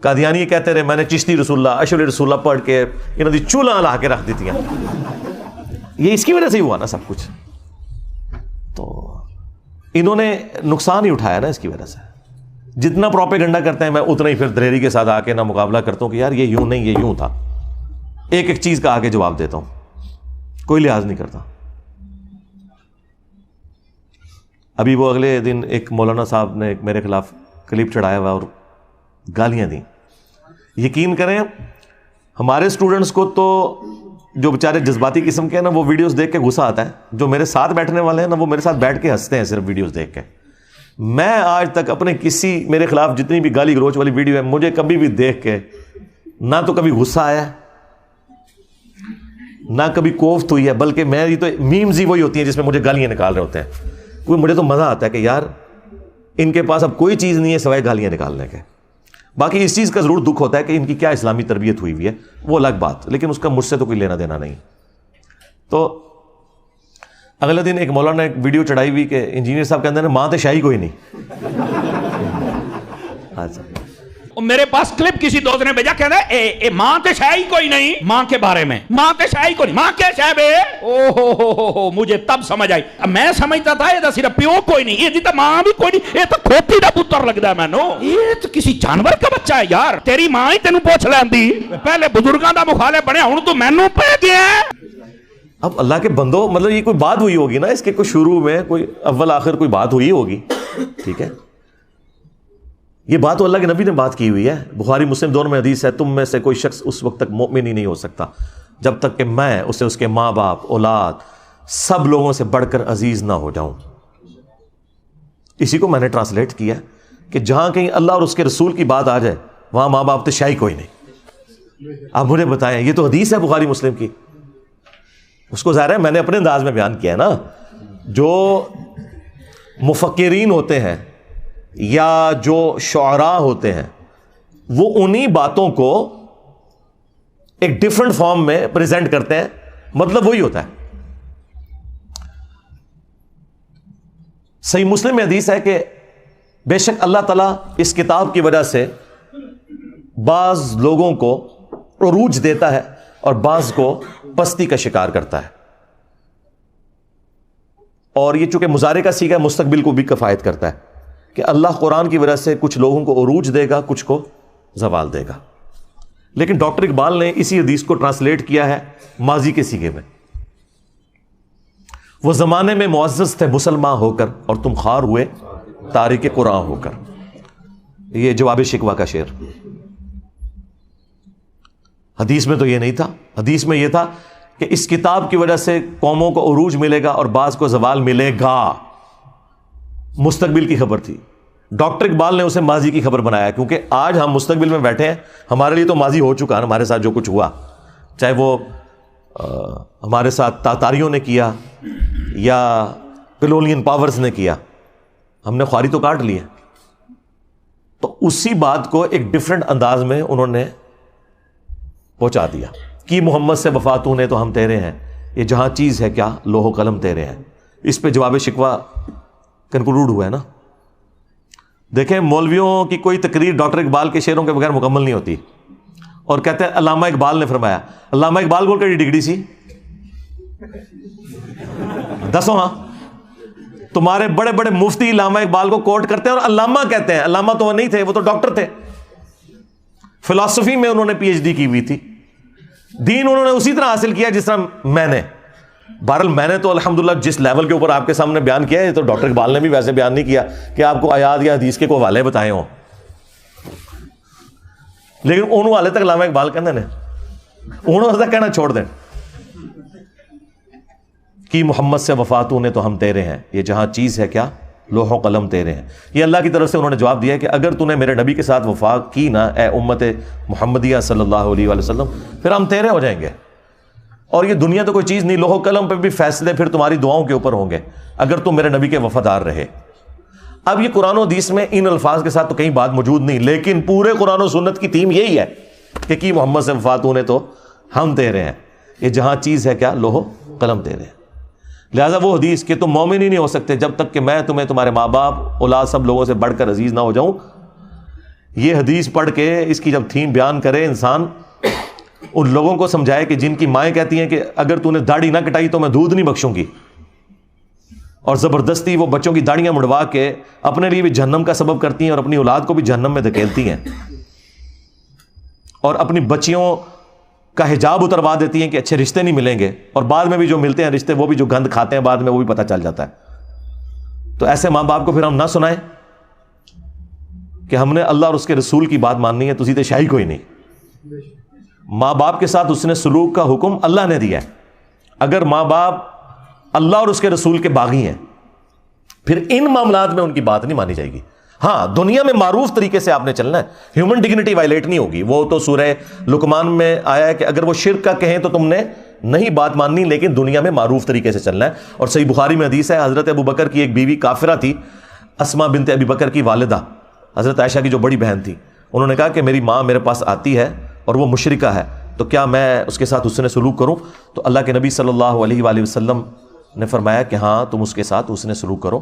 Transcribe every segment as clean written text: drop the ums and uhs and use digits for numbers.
قادیانی یہ کہتے رہے میں نے چشتی رسول اللہ اشر رسول اللہ پڑھ کے انہوں نے چولہا لا کے رکھ دیتی ہیں. یہ اس کی وجہ سے ہی ہوا نا سب کچھ. تو انہوں نے نقصان ہی اٹھایا نا اس کی وجہ سے. جتنا پروپیگنڈا کرتے ہیں میں اتنا ہی پھر دلیری کے ساتھ آ کے نہ مقابلہ کرتا ہوں کہ یار یہ یوں نہیں یہ یوں تھا. ایک ایک چیز کا آ کے جواب دیتا ہوں, کوئی لحاظ نہیں کرتا. ابھی وہ اگلے دن ایک مولانا صاحب نے میرے خلاف کلپ چڑھایا ہوا اور گالیاں دیں. یقین کریں ہمارے اسٹوڈنٹس کو تو جو بیچارے جذباتی قسم کے ہیں نا وہ ویڈیوز دیکھ کے غصہ آتا ہے. جو میرے ساتھ بیٹھنے والے ہیں نا وہ میرے ساتھ بیٹھ کے ہنستے ہیں صرف ویڈیوز دیکھ کے. میں آج تک اپنے کسی میرے خلاف جتنی بھی گالی گلوچ والی ویڈیو ہے مجھے کبھی بھی دیکھ کے نہ تو کبھی غصہ آیا نہ کبھی کوفت ہوئی ہے, بلکہ میری تو میمز ہی وہی ہوتی ہیں جس میں مجھے گالیاں نکال رہے ہوتے ہیں. کوئی مجھے تو مزہ آتا ہے کہ یار ان کے پاس اب کوئی چیز نہیں ہے سوائے گالیاں نکالنے کے. باقی اس چیز کا ضرور دکھ ہوتا ہے کہ ان کی کیا اسلامی تربیت ہوئی ہوئی ہے, وہ الگ بات, لیکن اس کا مجھ سے تو کوئی لینا دینا نہیں. تو اگلے دن ایک مولانا نے ایک ویڈیو چڑھائی ہوئی کہ انجینئر صاحب کہتے ہیں ماں تے شاہی کوئی نہیں. اچھا میرے پاس کلپ کسی دوست نے بھیجا, کہتا ہے اے ماں تے شاہی کوئی نہیں, ماں کے بارے میں ماں تے شاہی کوئی نہیں, ماں کیا شاہ بے. او ہو مجھے تب سمجھ آئی. میں سمجھتا تھا یہ صرف پیو کوئی نہیں, یہ جیتا ماں بھی کوئی نہیں, یہ تو کھوتی دا پتر لگتا ہے مینو, یہ تو کسی جانور کا بچہ ہے یار. تیری ماں ہی تینوں پوچھ لیندی, پہلے بزرگاں دا مخالف بنیا ہوں تو مینو پہ گیا. اب اللہ کے بندو مطلب یہ کوئی بات ہوئی ہوگی نا, اس کے کوئی شروع میں کوئی اول آخر کوئی بات ہوئی ہوگی, ٹھیک ہے. یہ بات تو اللہ کے نبی نے بات کی ہوئی ہے, بخاری مسلم دونوں میں حدیث ہے, تم میں سے کوئی شخص اس وقت تک مومن ہی نہیں ہو سکتا جب تک کہ میں اسے اس کے ماں باپ اولاد سب لوگوں سے بڑھ کر عزیز نہ ہو جاؤں. اسی کو میں نے ٹرانسلیٹ کیا کہ جہاں کہیں اللہ اور اس کے رسول کی بات آ جائے وہاں ماں باپ تو شاہی کوئی نہیں. آپ مجھے بتائیں, یہ تو حدیث ہے بخاری مسلم کی. اس کو ظاہر ہے میں نے اپنے انداز میں بیان کیا ہے نا. جو مفکرین ہوتے ہیں یا جو شعراء ہوتے ہیں وہ انہی باتوں کو ایک ڈفرنٹ فارم میں پریزنٹ کرتے ہیں, مطلب وہی ہوتا ہے. صحیح مسلم میں حدیث ہے کہ بے شک اللہ تعالیٰ اس کتاب کی وجہ سے بعض لوگوں کو عروج دیتا ہے اور بعض کو پستی کا شکار کرتا ہے. اور یہ چونکہ مضارع کا صیغہ مستقبل کو بھی کفایت کرتا ہے کہ اللہ قرآن کی وجہ سے کچھ لوگوں کو عروج دے گا, کچھ کو زوال دے گا. لیکن ڈاکٹر اقبال نے اسی حدیث کو ٹرانسلیٹ کیا ہے ماضی کے صیغے میں. وہ زمانے میں معزز تھے مسلمان ہو کر اور تم خوار ہوئے تارک قرآن ہو کر. یہ جواب شکوہ کا شعر. حدیث میں تو یہ نہیں تھا, حدیث میں یہ تھا کہ اس کتاب کی وجہ سے قوموں کو عروج ملے گا اور بعض کو زوال ملے گا. مستقبل کی خبر تھی. ڈاکٹر اقبال نے اسے ماضی کی خبر بنایا کیونکہ آج ہم مستقبل میں بیٹھے ہیں, ہمارے لیے تو ماضی ہو چکا ہے, ہمارے ساتھ جو کچھ ہوا چاہے وہ ہمارے ساتھ تاتاریوں نے کیا یا کلونین پاورز نے کیا, ہم نے خواری تو کاٹ لی ہے. تو اسی بات کو ایک ڈفرنٹ انداز میں انہوں نے پہنچا دیا کہ محمد سے وفا تو نے تو ہم تیرے ہیں, یہ جہاں چیز ہے کیا لوح و قلم تیرے ہیں. اس پہ جواب شکوہ کنکلوڈ ہوا ہے نا. دیکھیں مولویوں کی کوئی تقریر ڈاکٹر اقبال کے شعروں کے بغیر مکمل نہیں ہوتی. اور کہتے ہیں علامہ اقبال نے فرمایا, علامہ اقبال کو کیڑی ڈگری سی دسو. ہاں تمہارے بڑے بڑے مفتی علامہ اقبال کو کوٹ کرتے ہیں اور علامہ کہتے ہیں. علامہ تو وہ نہیں تھے, وہ تو ڈاکٹر تھے. فلسفی میں انہوں نے پی ایچ ڈی کی ہوئی تھی. دین انہوں نے اسی طرح حاصل کیا جس طرح میں نے. بہرحال میں نے تو الحمدللہ جس لیول کے اوپر آپ کے سامنے بیان کیا ہے, تو ڈاکٹر اقبال نے بھی ویسے بیان نہیں کیا کہ آپ کو آیات یا حدیث کے کوئی حوالے بتائے ہوں, لیکن ان حوالے تک علامہ اقبال کہنے نے انہوں تک کہنا چھوڑ دیں کہ محمد سے وفا تو نے تو ہم تیرے ہیں, یہ جہاں چیز ہے کیا لوح و قلم تیرے ہیں. یہ اللہ کی طرف سے انہوں نے جواب دیا کہ اگر تو نے میرے نبی کے ساتھ وفا کی نا اے امت محمدیہ صلی اللہ علیہ وآلہ وسلم, پھر ہم تیرے ہو جائیں گے. اور یہ دنیا تو کوئی چیز نہیں, لوح و قلم پہ بھی فیصلے پھر تمہاری دعاؤں کے اوپر ہوں گے اگر تم میرے نبی کے وفادار رہے. اب یہ قرآن و حدیث میں ان الفاظ کے ساتھ تو کہیں بات موجود نہیں, لیکن پورے قرآن و سنت کی تھیم یہی ہے کہ کی محمد سے وفا تو نے تو ہم تیرے ہیں, یہ جہاں چیز ہے کیا لوح و قلم تیرے ہیں. لہٰذا وہ حدیث کہ تم مومن ہی نہیں ہو سکتے جب تک کہ میں تمہیں تمہارے ماں باپ اولاد سب لوگوں سے بڑھ کر عزیز نہ ہو جاؤں, یہ حدیث پڑھ کے اس کی جب تھیم بیان کرے انسان، ان لوگوں کو سمجھائے کہ جن کی مائیں کہتی ہیں کہ اگر تو نے داڑھی نہ کٹائی تو میں دودھ نہیں بخشوں گی، اور زبردستی وہ بچوں کی داڑیاں مڑوا کے اپنے لیے بھی جہنم کا سبب کرتی ہیں اور اپنی اولاد کو بھی جہنم میں دھکیلتی ہیں، اور اپنی بچیوں کا حجاب اتروا دیتی ہیں کہ اچھے رشتے نہیں ملیں گے، اور بعد میں بھی جو ملتے ہیں رشتے وہ بھی جو گند کھاتے ہیں بعد میں وہ بھی پتہ چل جاتا ہے۔ تو ایسے ماں باپ کو پھر ہم نہ سنائیں کہ ہم نے اللہ اور اس کے رسول کی بات ماننی ہے، تو سیدھے شاہی کوئی نہیں۔ ماں باپ کے ساتھ حسن سلوک کا حکم اللہ نے دیا ہے۔ اگر ماں باپ اللہ اور اس کے رسول کے باغی ہیں پھر ان معاملات میں ان کی بات نہیں مانی جائے گی۔ ہاں، دنیا میں معروف طریقے سے آپ نے چلنا ہے، ہیومن ڈگنیٹی وائلیٹ نہیں ہوگی۔ وہ تو سورہ لقمان میں آیا ہے کہ اگر وہ شرک کا کہیں تو تم نے نہیں بات ماننی، لیکن دنیا میں معروف طریقے سے چلنا ہے۔ اور صحیح بخاری میں حدیث ہے، حضرت ابو بکر کی ایک بیوی کافرہ تھی، اسما بنت ابی بکر کی والدہ، حضرت عائشہ کی جو بڑی بہن تھی، انہوں نے کہا کہ میری ماں میرے پاس آتی ہے اور وہ مشرکہ ہے، تو کیا میں اس کے ساتھ حسن سلوک کروں؟ تو اللہ کے نبی صلی اللہ علیہ وآلہ وسلم نے فرمایا کہ ہاں تم اس کے ساتھ حسن سلوک کرو۔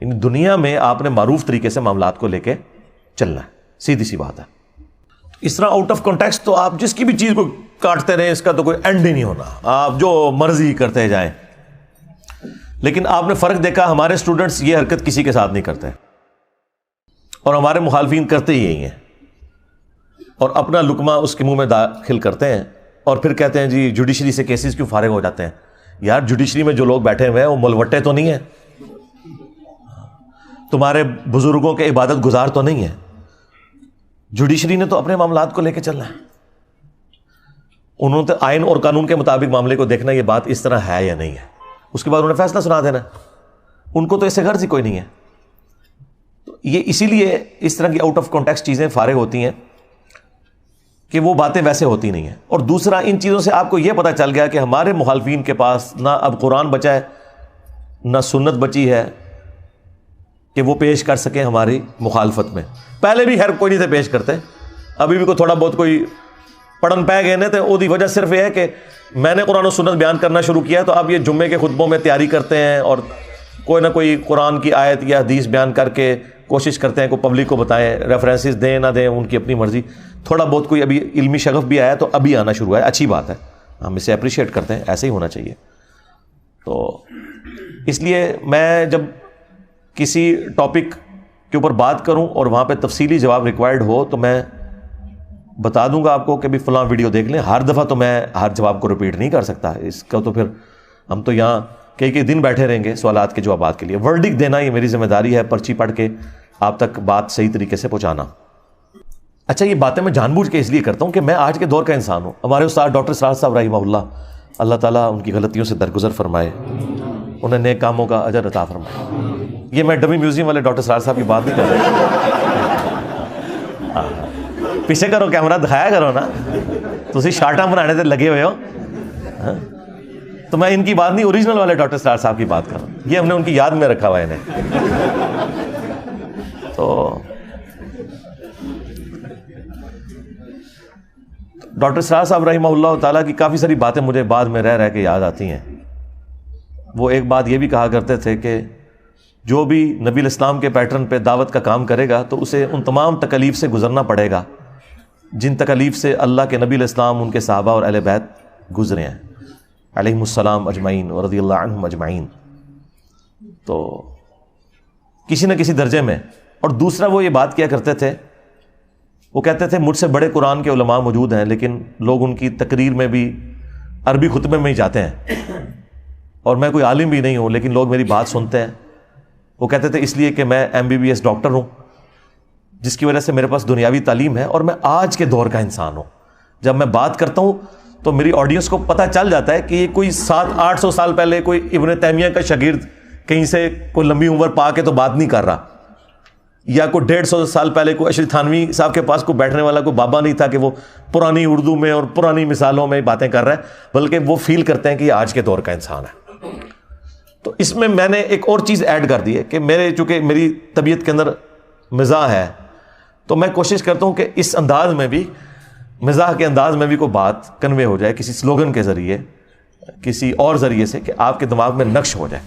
یعنی دنیا میں آپ نے معروف طریقے سے معاملات کو لے کے چلنا ہے، سیدھی سی بات ہے۔ اس طرح آؤٹ آف کانٹیکسٹ تو آپ جس کی بھی چیز کو کاٹتے رہیں، اس کا تو کوئی اینڈ ہی نہیں ہونا، آپ جو مرضی کرتے جائیں۔ لیکن آپ نے فرق دیکھا، ہمارے اسٹوڈنٹس یہ حرکت کسی کے ساتھ نہیں کرتے، اور ہمارے مخالفین کرتے ہی یہی ہیں، اور اپنا لقمہ اس کے منہ میں داخل کرتے ہیں، اور پھر کہتے ہیں جی جوڈیشری سے کیسز کیوں فارغ ہو جاتے ہیں۔ یار جوڈیشری میں جو لوگ بیٹھے ہوئے ہیں وہ ملوٹے تو نہیں ہیں، تمہارے بزرگوں کے عبادت گزار تو نہیں ہیں۔ جوڈیشری نے تو اپنے معاملات کو لے کے چلنا ہے، انہوں نے آئین اور قانون کے مطابق معاملے کو دیکھنا یہ بات اس طرح ہے یا نہیں ہے، اس کے بعد انہوں نے فیصلہ سنا دینا، ان کو تو اس سے غرض ہی کوئی نہیں ہے۔ تو یہ اسی لیے اس طرح کی آؤٹ آف کانٹیکسٹ چیزیں فارغ ہوتی ہیں کہ وہ باتیں ویسے ہوتی نہیں ہیں۔ اور دوسرا، ان چیزوں سے آپ کو یہ پتہ چل گیا کہ ہمارے مخالفین کے پاس نہ اب قرآن بچا ہے نہ سنت بچی ہے کہ وہ پیش کر سکیں ہماری مخالفت میں۔ پہلے بھی خیر کوئی نہیں تھے پیش کرتے، ابھی بھی کوئی تھوڑا بہت کوئی پڑھن پہ گئے نا، تو وہ دی وجہ صرف یہ ہے کہ میں نے قرآن و سنت بیان کرنا شروع کیا، تو اب یہ جمعے کے خطبوں میں تیاری کرتے ہیں اور کوئی نہ کوئی قرآن کی آیت یا حدیث بیان کر کے کوشش کرتے ہیں کہ پبلک کو بتائیں، ریفرنسز دیں نہ دیں ان کی اپنی مرضی۔ تھوڑا بہت کوئی ابھی علمی شغف بھی آیا تو ابھی آنا شروع ہے، اچھی بات ہے، ہم اسے اپریشیٹ کرتے ہیں، ایسے ہی ہونا چاہیے۔ تو اس لیے میں جب کسی ٹاپک کے اوپر بات کروں اور وہاں پہ تفصیلی جواب ریکوائرڈ ہو تو میں بتا دوں گا آپ کو کہ بھی فلاں ویڈیو دیکھ لیں۔ ہر دفعہ تو میں ہر جواب کو ریپیٹ نہیں کر سکتا، اس کا تو پھر ہم تو یہاں کئی دن بیٹھے رہیں گے سوالات کے جوابات کے لیے۔ ورڈک دینا یہ میری ذمہ داری ہے، پرچی پڑھ کے آپ تک بات صحیح طریقے سے پہنچانا۔ اچھا، یہ باتیں میں جان بوجھ کے اس لیے کرتا ہوں کہ میں آج کے دور کا انسان ہوں۔ ہمارے استاد ڈاکٹر سراج صاحب رحمہ اللہ تعالیٰ ان کی غلطیوں سے درگزر فرمائے، انہیں نیک کاموں کا اجر عطا فرمائے۔ یہ میں ڈمی میوزیم والے ڈاکٹر سراج صاحب کی بات نہیں کر رہا، پیچھے کرو کیمرہ دکھایا کرو نا، تسی شارٹاں بنانے سے لگے ہوئے ہو۔ تو میں ان کی بات نہیں، اوریجنل والے ڈاکٹر سراج صاحب کی بات کر رہا ہوں، یہ ہم نے ان کی یاد میں رکھا ہوا ہے انہیں۔ تو ڈاکٹر سراج صاحب رحمہ اللہ تعالیٰ کی کافی ساری باتیں مجھے بعد میں رہ کے یاد آتی ہیں۔ وہ ایک بات یہ بھی کہا کرتے تھے کہ جو بھی نبی الاسلام کے پیٹرن پہ دعوت کا کام کرے گا تو اسے ان تمام تکالیف سے گزرنا پڑے گا جن تکالیف سے اللہ کے نبی الاسلام، ان کے صحابہ اور اہل بیت گزرے ہیں علیہم السلام اجمعین اور رضی اللہ عنہم اجمعین۔ تو کسی نہ کسی درجے میں۔ اور دوسرا وہ یہ بات کیا کرتے تھے، وہ کہتے تھے مجھ سے بڑے قرآن کے علماء موجود ہیں لیکن لوگ ان کی تقریر میں بھی عربی خطبے میں ہی جاتے ہیں، اور میں کوئی عالم بھی نہیں ہوں لیکن لوگ میری بات سنتے ہیں۔ وہ کہتے تھے اس لیے کہ میں MBBS ڈاکٹر ہوں، جس کی وجہ سے میرے پاس دنیاوی تعلیم ہے، اور میں آج کے دور کا انسان ہوں۔ جب میں بات کرتا ہوں تو میری آڈینس کو پتہ چل جاتا ہے کہ یہ کوئی 700-800 سال پہلے کوئی ابن تیمیہ کا شاگرد کہیں سے کوئی لمبی عمر پا کے تو بات نہیں کر رہا، یا کوئی 150 سال پہلے کوئی اشرف تھانوی صاحب کے پاس کوئی بیٹھنے والا کوئی بابا نہیں تھا کہ وہ پرانی اردو میں اور پرانی مثالوں میں باتیں کر رہا ہے، بلکہ وہ فیل کرتے ہیں کہ یہ آج کے دور کا انسان ہے۔ تو اس میں میں نے ایک اور چیز ایڈ کر دی ہے کہ چونکہ میری طبیعت کے اندر مزاح ہے، تو میں کوشش کرتا ہوں کہ اس انداز میں بھی، مزاح کے انداز میں بھی کوئی بات کنوے ہو جائے کسی سلوگن کے ذریعے، کسی اور ذریعے سے، کہ آپ کے دماغ میں نقش ہو جائے۔